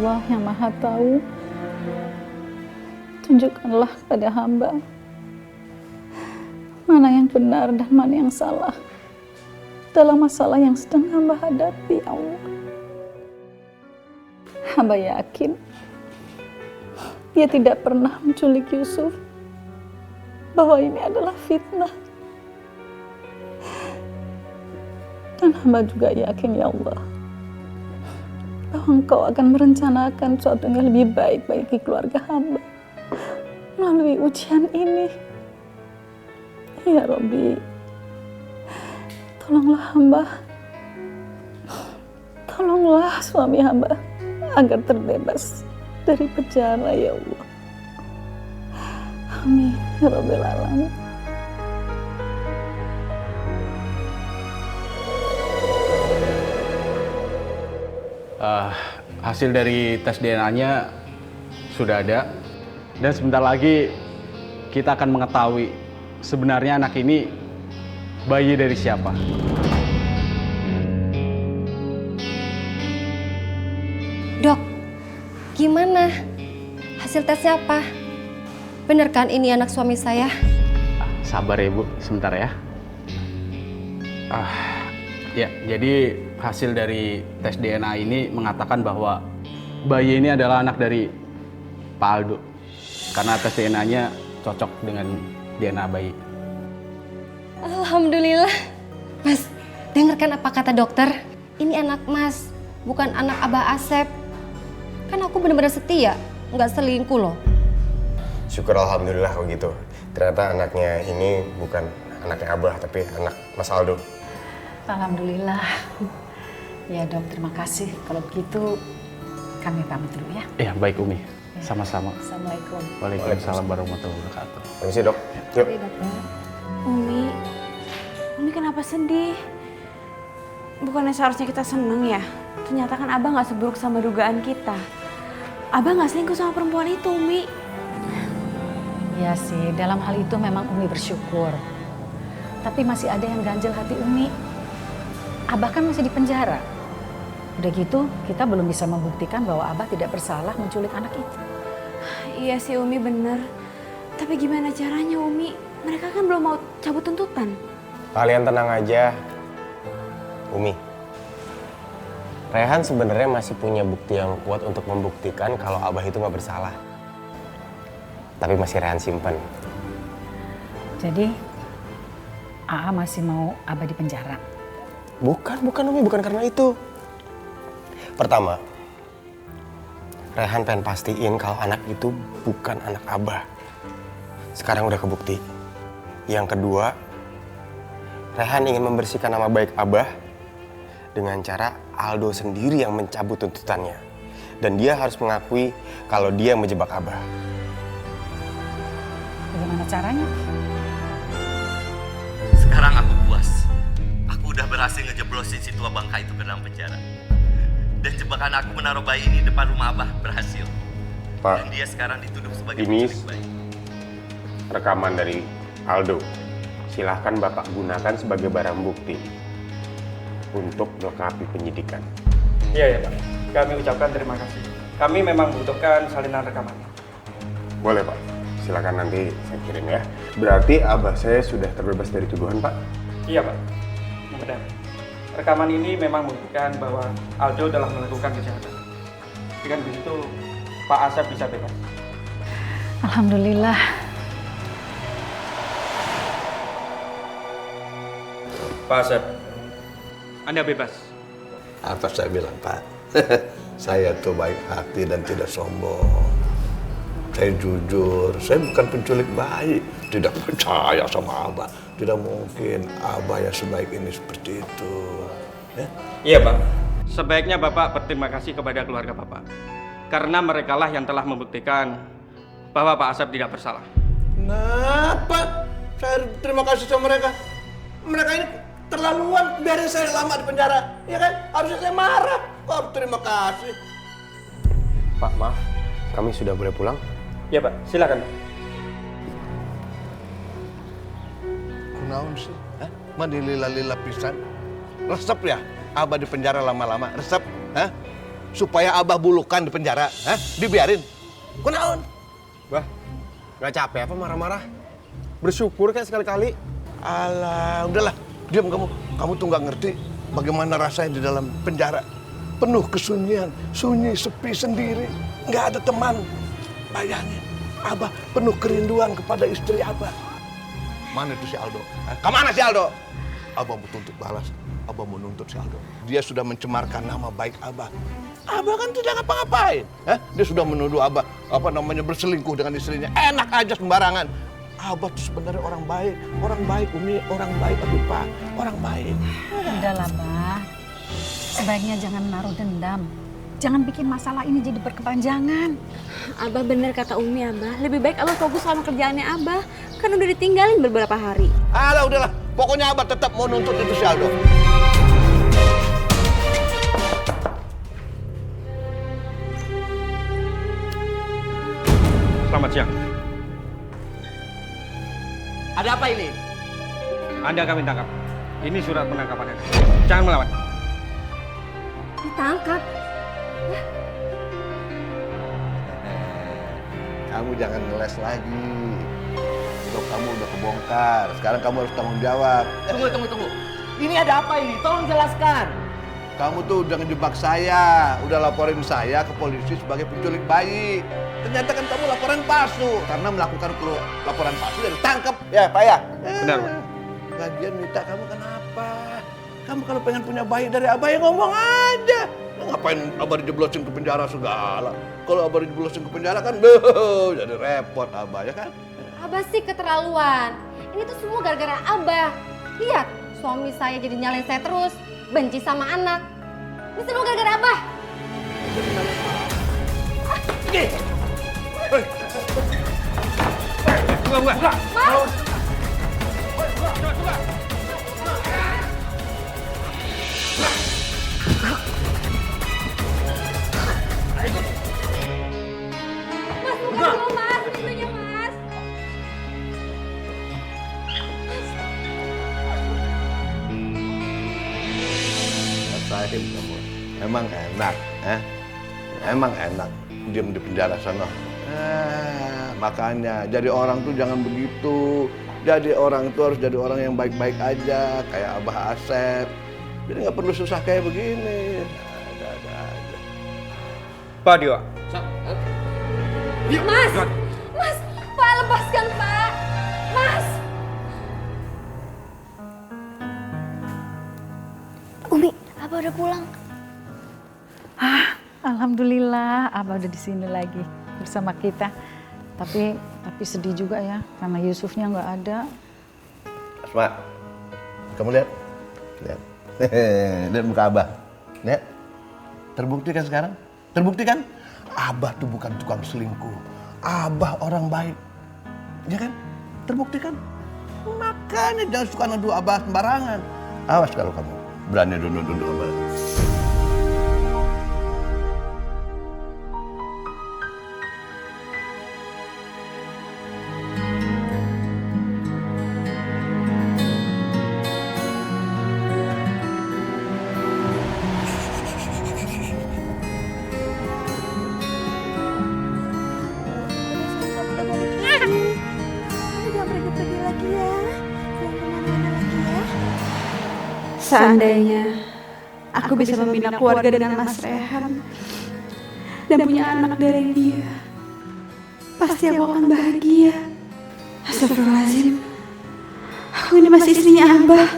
Allah yang Maha Tahu, tunjukkanlah kepada hamba mana yang benar dan mana yang salah dalam masalah yang sedang hamba hadapi, ya Allah. Hamba yakin dia tidak pernah menculik Yusuf, bahwa ini adalah fitnah. Dan hamba juga yakin, ya Allah, bahwa Engkau akan merencanakan sesuatu yang lebih baik bagi keluarga hamba melalui ujian ini. Ya Rabbi, tolonglah hamba, tolonglah suami hamba agar terbebas dari penjara, ya Allah. Amin ya Rabbil Alamin. Hasil dari tes DNA-nya sudah ada, dan sebentar lagi kita akan mengetahui sebenarnya anak ini bayi dari siapa. Dok, gimana? Hasil tesnya apa? Bener kan ini anak suami saya? Sabar ya Bu, sebentar ya. Ya, jadi hasil dari tes DNA ini mengatakan bahwa bayi ini adalah anak dari Pak Aldo. Karena tes DNA-nya cocok dengan DNA bayi. Alhamdulillah. Mas, dengarkan apa kata dokter? Ini anak Mas, bukan anak Abah Asep. Kan aku benar-benar setia, nggak selingkuh loh. Syukur alhamdulillah kalau gitu. Ternyata anaknya ini bukan anaknya Abah, tapi anak Mas Aldo. Alhamdulillah. Ya dok, terima kasih. Kalau begitu kami pamit dulu ya. Iya, baik Umi. Sama-sama. Assalamualaikum. Waalaikumsalam warahmatullahi wabarakatuh. Permisi dok. Yuk. Umi kenapa sedih? Bukannya seharusnya kita seneng ya? Ternyata kan Abah nggak seburuk sama dugaan kita. Abah nggak selingkuh sama perempuan itu, Umi. Ya sih, dalam hal itu memang Umi bersyukur. Tapi masih ada yang ganjel hati Umi. Abah kan masih di penjara. Udah gitu, kita belum bisa membuktikan bahwa Abah tidak bersalah menculik anak itu. Iya sih Umi bener. Tapi gimana caranya Umi? Mereka kan belum mau cabut tuntutan. Kalian tenang aja. Umi. Rehan sebenarnya masih punya bukti yang kuat untuk membuktikan kalau Abah itu nggak bersalah. Tapi masih Rehan simpen. Jadi, AA masih mau Abah di penjara? Bukan Umi, bukan karena itu. Pertama, Rehan pengen pastiin kalau anak itu bukan anak Abah. Sekarang udah kebukti. Yang kedua, Rehan ingin membersihkan nama baik Abah dengan cara Aldo sendiri yang mencabut tuntutannya. Dan dia harus mengakui kalau dia yang menjebak Abah. Bagaimana caranya? Sekarang aku puas. Aku udah berhasil ngejeblosin si tua bangka itu ke dalam penjara. Dan jebakan aku menaruh bayi ini depan rumah Abah berhasil. Pak, dan dia sekarang dituduh sebagai ini penculik bayi. rekaman dari Aldo. Silahkan Bapak gunakan sebagai barang bukti untuk melengkapi penyidikan. Iya ya Pak, kami ucapkan terima kasih. Kami memang membutuhkan salinan rekamannya. Boleh Pak, silakan nanti saya kirim ya. Berarti Abah saya sudah terbebas dari tuduhan Pak? Iya Pak, benar. Rekaman ini memang membuktikan bahwa Aldo telah melakukan kejahatan. Dengan begitu, Pak Asep bisa bebas. Alhamdulillah. Pak Asep, Anda bebas. Apa saya bilang Pak? Saya tuh baik hati dan tidak sombong. Saya jujur, saya bukan penculik bayi. Tidak percaya sama Abah. Tidak mungkin Abah yang sebaik ini seperti itu. Ya? Iya Pak, sebaiknya Bapak berterima kasih kepada keluarga Bapak. Karena merekalah yang telah membuktikan bahwa Pak Asep tidak bersalah. Kenapa saya terima kasih sama mereka? Mereka ini terlaluan, biarin saya lama di penjara, ya kan? Harusnya saya marah. Kok harus terima kasih? Pak, maaf, kami sudah boleh pulang? Iya Pak, silakan Pak. Kunaun sih? Hah? Madilila-lila pisan? Resep ya? Abah di penjara lama-lama, resep? Hah? supaya Abah bulukan di penjara? Hah? Dibiarin? Kunaon? Bah, gak capek apa marah-marah? Bersyukur kan sekali-kali. Alah, udahlah, diam kamu. Kamu tuh nggak ngerti bagaimana rasanya di dalam penjara. Penuh kesunyian, sunyi, sepi sendiri, nggak ada teman. Bayangin, Abah penuh kerinduan kepada istri Abah. Mana itu si Aldo? Kemana si Aldo? Abah mau tuntut balas. Abah mau nuntut si Aldo. Dia sudah mencemarkan nama baik Abah. Abah kan tidak ngapa-ngapain. Dia sudah menuduh Abah berselingkuh dengan istrinya. Enak aja sembarangan. Abah tuh sebenarnya orang baik Umi, orang baik Pak, orang baik. Udahlah, Bah. Sebaiknya jangan naruh dendam. Jangan bikin masalah ini jadi berkepanjangan. Abah bener kata Umi, Abah. Lebih baik Abah fokus sama kerjaannya Abah. Kan udah ditinggalin beberapa hari. Alah, udahlah. Pokoknya Abah tetap mau nuntut itu si Aldo. Selamat siang. Ada apa ini? Anda kami tangkap. Ini surat penangkapan Anda. Jangan melawan. Ditangkap? Kamu jangan ngeles lagi. Hidup kamu udah kebongkar. Sekarang kamu harus tanggung jawab. Tunggu. Ini ada apa ini? Tolong jelaskan. Kamu tuh udah ngejebak saya, udah laporin saya ke polisi sebagai penculik bayi. Ternyata kan kamu laporan palsu. Karena melakukan laporan palsu dan ditangkap. Ya, Pak ya? Benar, Pak. Lagian Mita, kamu kenapa? Kamu kalau pengen punya bayi dari Abah ya ngomong aja. Ngapain Abah dijeblosin ke penjara segala? Kalau Abah dijeblosin ke penjara kan jadi repot Abah, ya kan? Abah sih keterlaluan. Ini tuh semua gara-gara Abah. Lihat, suami saya jadi nyalain saya terus. Benci sama anak. Ini semua gara-gara Abah. Buka. Mas, buka dulu, Mas. Pintunya, Mas. Rasain kamu. Emang enak, Emang enak diam di penjara sana. Makanya jadi orang tuh jangan begitu. Jadi orang tuh harus jadi orang yang baik-baik aja, kayak Abah Asep. Jadi nggak perlu susah kayak begini. Ada aja. Pak Dewa. Mas, Pak, lepaskan, Pak. Mas. Umi, Abah udah pulang. Alhamdulillah, Abah udah di sini lagi bersama kita. Tapi sedih juga ya, karena Yusufnya nggak ada. Asma, kamu lihat? Lihat muka Abah. Lihat. Terbukti kan sekarang? Terbukti kan? Abah tuh bukan tukang selingkuh. Abah orang baik. Ya kan? Terbukti kan? Makanya jangan suka nuduh Abah sembarangan. Awas kalau kamu berani nuduh Abah. Seandainya aku bisa membina keluarga dengan Mas Rehan dan punya anak dari dia, pasti aku akan bahagia. Astagfirullahaladzim, aku ini masih istrinya Abah.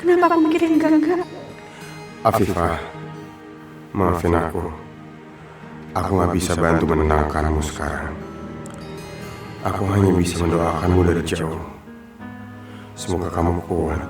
Kenapa aku mikirin enggak? Afifah, maafin aku. Aku gak bisa bantu menenangkanmu sekarang. Aku hanya bisa mendoakanmu dari jauh. Semoga kamu kuat.